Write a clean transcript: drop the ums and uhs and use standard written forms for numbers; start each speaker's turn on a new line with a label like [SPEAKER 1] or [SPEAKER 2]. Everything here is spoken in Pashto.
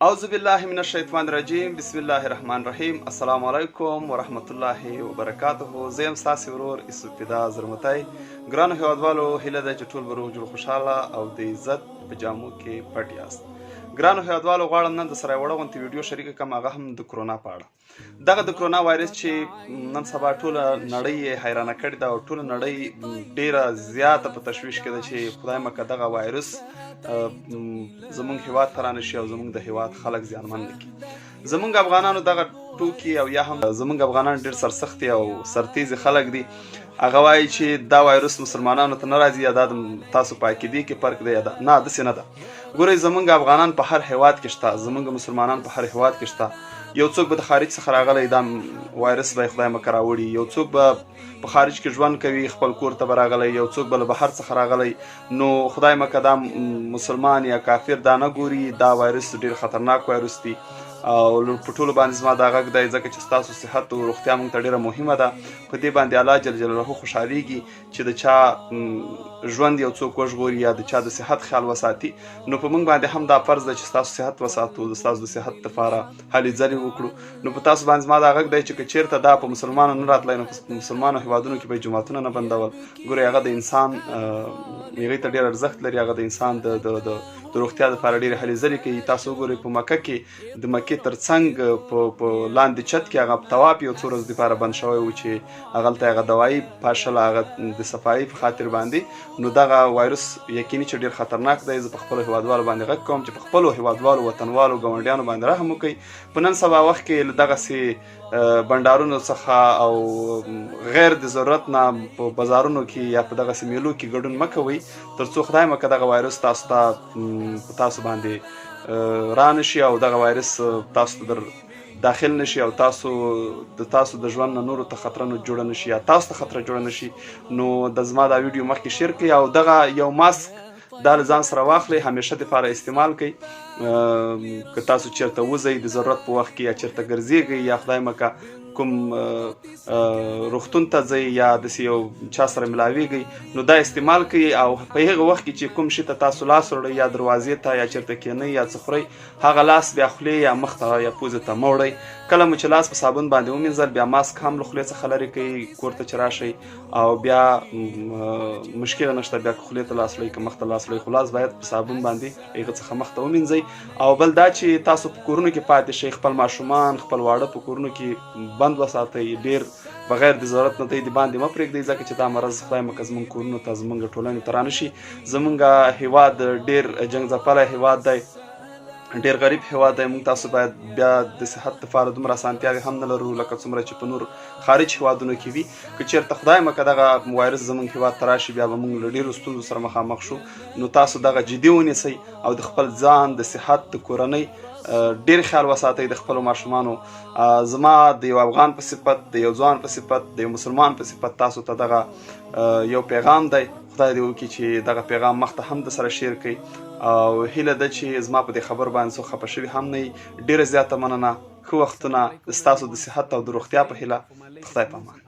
[SPEAKER 1] اعوذ بالله من الشیطان الرجیم بسم الله الرحمن الرحیم السلام علیکم ورحمت الله وبرکاته. زه یم ستاسې ورور یوسف فدا زرمتی. ګرانو هیوادوالو، هیله ده چې ټول به روغ جوړ خوشحاله او د عزت په جامو کې پټ یاست. ګرانو هیوادوالو، غواړم نن درسره یوه غونتې ویډیو شریکه کړم، هغه هم د کرونا په اړه. دغه د کرونا وایرس چې نن سبا ټوله نړۍ یې حیرانه کړې ده او ټوله نړۍ ډیره زیاته په تشویش کې ده چې خدای مکه دغه وایرس زمونږ هیواد ته رانشي او زمونږ د هیواد خلک زیانمن نه کړي. زمونږ افغانانو دغه ټوکي او یا هم زمونږ افغانان ډېر سرسختي او سرتیزي خلک دي. هغه وایي چې دا وایرس مسلمانانو ته نه راځي یا دا تاسو په عقیدې کې فرق دی یا دا نه، داسې نه ده. ګورئ، زمونږ افغانان په هر هیواد کې شته، زمونږ مسلمانان په هر هیواد کې شته. یو څوک به د خارج څخه راغلی دا وایرس به یې خدای مکه راوړي، یو څوک به په خارج کې ژوند کوي خپل کور ته به راغلی، یو څوک به له بهر څخه راغلی. نو خدای مکه دا مسلمان یا کافر دا نه ګوري، دا وایرس ډېر خطرناک وایرس دی او په ټولو باندې زما دا غږ دی ځکه چې ستاسو صحت او روغتیا موږ ته ډېره مهمه ده. په دې باندې الله جل جلاله خوشحالیږي چې د چا ژوند یو څوک وژغوري یا د چا د صحت خیال وساتي. نو په موږ باندې هم دا فرض ده چې ستاسو صحت وساتو، د ستاسو د صحت لپاره هلې ځلې وکړو. نو په تاسو باندې زما دا غږ دی چې که چېرته دا په مسلمانو نه راتلی نو په مسلمانو هیوادونو کې به جوماتونه نه بندول. ګورئ، هغه د انسان هغې ته ډېر ارزښت لري، هغه د انسان د روغتیا دپاره ډېرې هلې ځلې کوي. تاسو وګورئ، په مکه کې د مکې تر څنګ په لاندې چت کې هغه طواف یو څو ورځې دپاره بند شوی و چې هغلته هغه دوایي پاشله هغه د صفایي په خاطر باندې. نو دغه وایرس یقیني چې ډېر خطرناک دی. زه په خپلو هیوادوالو باندې غږ کوم چې په خپلو هیوادوالو، وطنوالو، ګاونډیانو باندې رحم وکړئ. په نن سبا وخت کې له دغسې بنډارونو څخه او غیر د ضرورت نه په بازارونو کې یا په دغسې میلو کې ګډون مه کوئ تر څو خدای مکه دغه وایرس تاسو باندې رانشي او دغه وایرس تاسو ته داخل نشي او تاسو د ژوند نه نورو ته خطرونه جوړه نشي یا تاسو ته خطره جوړه نشي. نو د زما دا ویډیو مخکې شیر کړئ او دغه یو ماسک دا له ځان سره واخلئ، همیشه دپاره استعمال کړئ. که تاسو چېرته وځئ د ضرورت په وخت کې یا چېرته ګرځېږئ یا خدای مکه کوم روغتون ته ځئ یا داسې یو چا سره ملاویږئ نو دا استعمال کړئ. او په هغه وخت کې چې کوم شي ته تاسو لاس وړئ یا دروازې ته یا چېرته کښېنئ یا څه خورئ، هغه لاس بیا خولې یا مخ ته یا پوزې ته مه وړئ. کله مو چې لاس په صابون باندې ومینځل بیا ماسک هم له خولې څخه لرې کړئ کور ته چې راشئ او بیا مشکله نشته، بیا که خولې ته لاس وړئ که مخ ته لاس وړئ، خو لاس باید په صابون باندې هغه څخه مخ ته ومینځئ. او بل دا چې تاسو په کورونو کې پاتې شئ، خپل ماشومان خپل واړه په کورونو کې بند وساتئ، ډېر بغیر د ضرورت نه دی د باندې مه پرېږدئ ځکه چې دا مرض خدای مکه زموږ کورونو ته زموږ ټولنې ته رانشي. زموږ هیواد ډېر جنګ ځپلی هیواد دی، ډېر غریب هیواد دی. موږ تاسو باید بیا د صحت لپاره دومره اسانتیاوې هم نه لرو لکه څومره چې په نور خارج هیوادونو کې وي. که چېرته خدای مکه دغه وایرس زموږ هیواد ته راشي بیا به موږ له ډېرو ستونزو سره مخامخ شو. نو تاسو دغه جدي ونیسئ او د خپل ځان، د صحت، د کورنۍ ډېر خیال وساتئ، د خپلو ماشومانو. زما د یو افغان په صفت، د یو ځوان په صفت، د یو مسلمان په صفت تاسو ته دغه یو پیغام دی. خدای دې وکړي چې دغه پیغام مخ ته هم د سره شیر کړئ. او هیله ده چې زما په دې خبر باندې څوک خفه شوي هم نه وي. ډېره زیاته مننه. ښه وختونه ستاسو د صحت او د روغتیا په هیله. خدای په امان.